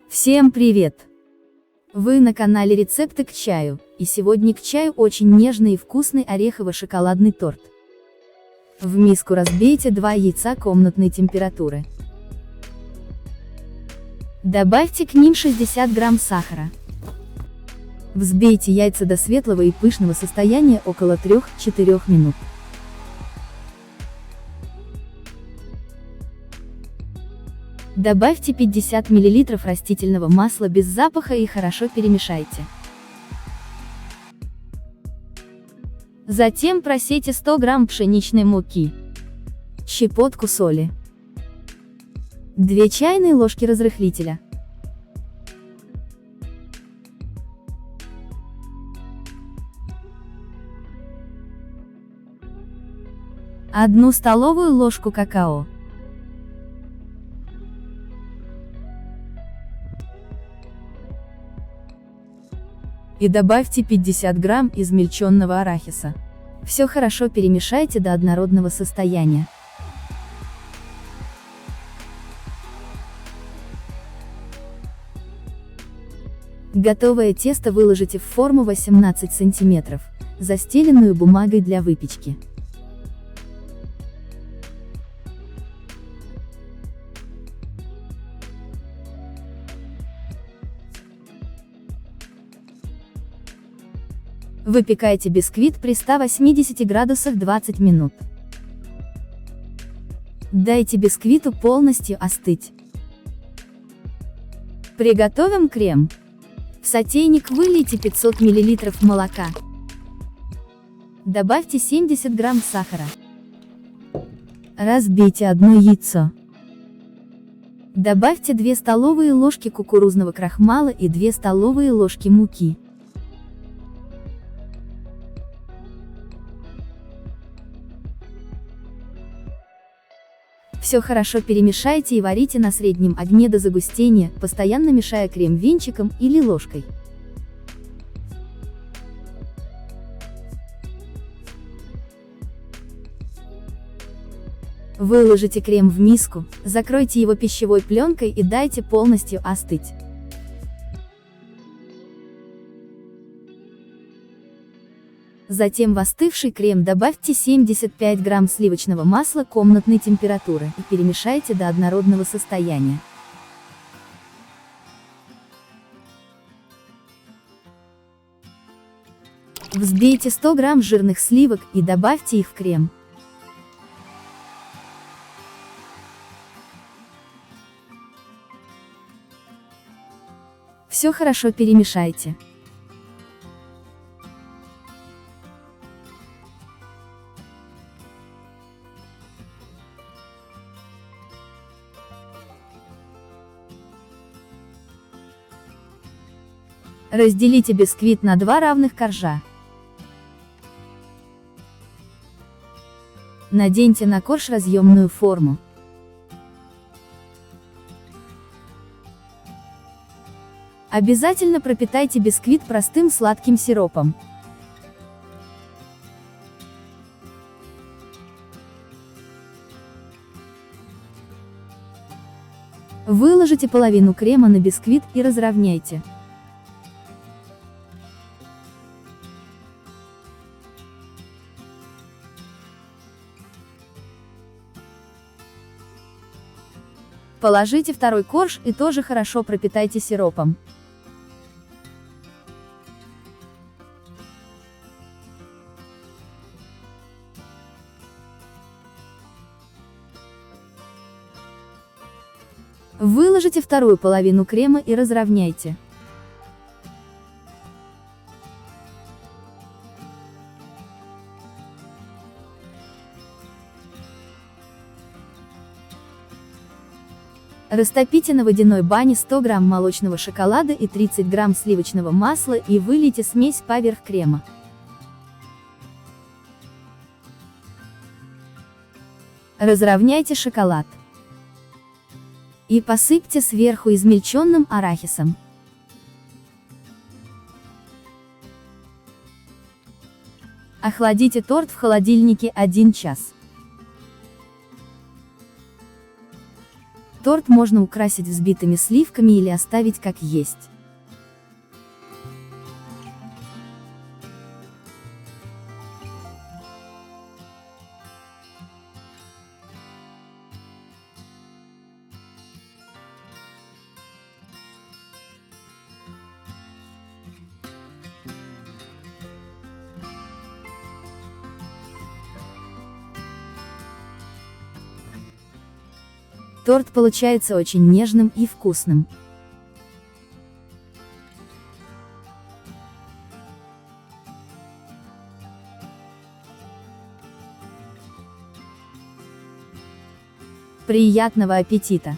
Всем привет! Вы на канале Рецепты к чаю, и сегодня к чаю очень нежный и вкусный орехово-шоколадный торт. В миску разбейте 2 яйца комнатной температуры. Добавьте к ним 60 грамм сахара. Взбейте яйца до светлого и пышного состояния около 3-4 минут. Добавьте 50 мл растительного масла без запаха и хорошо перемешайте. Затем просейте 100 грамм пшеничной муки, щепотку соли, 2 чайные ложки разрыхлителя, одну столовую ложку какао, и добавьте 50 грамм измельченного арахиса. Все хорошо перемешайте до однородного состояния. Готовое тесто выложите в форму 18 см, застеленную бумагой для выпечки. Выпекайте бисквит при 180 градусах 20 минут. Дайте бисквиту полностью остыть. Приготовим крем. В сотейник вылейте 500 мл молока. Добавьте 70 грамм сахара. Разбейте одно яйцо. Добавьте 2 столовые ложки кукурузного крахмала и 2 столовые ложки муки. Все хорошо перемешайте и варите на среднем огне до загустения, постоянно мешая крем венчиком или ложкой. Выложите крем в миску, закройте его пищевой пленкой и дайте полностью остыть. Затем в остывший крем добавьте 75 грамм сливочного масла комнатной температуры и перемешайте до однородного состояния. Взбейте 100 грамм жирных сливок и добавьте их в крем. Все хорошо перемешайте. Разделите бисквит на 2 равных коржа. Наденьте на корж разъемную форму. Обязательно пропитайте бисквит простым сладким сиропом. Выложите половину крема на бисквит и разровняйте. Положите второй корж и тоже хорошо пропитайте сиропом. Выложите вторую половину крема и разровняйте. Растопите на водяной бане 100 грамм молочного шоколада и 30 грамм сливочного масла и вылейте смесь поверх крема. Разровняйте шоколад. И посыпьте сверху измельченным арахисом. Охладите торт в холодильнике 1 час. Торт можно украсить взбитыми сливками или оставить как есть. Торт получается очень нежным и вкусным. Приятного аппетита!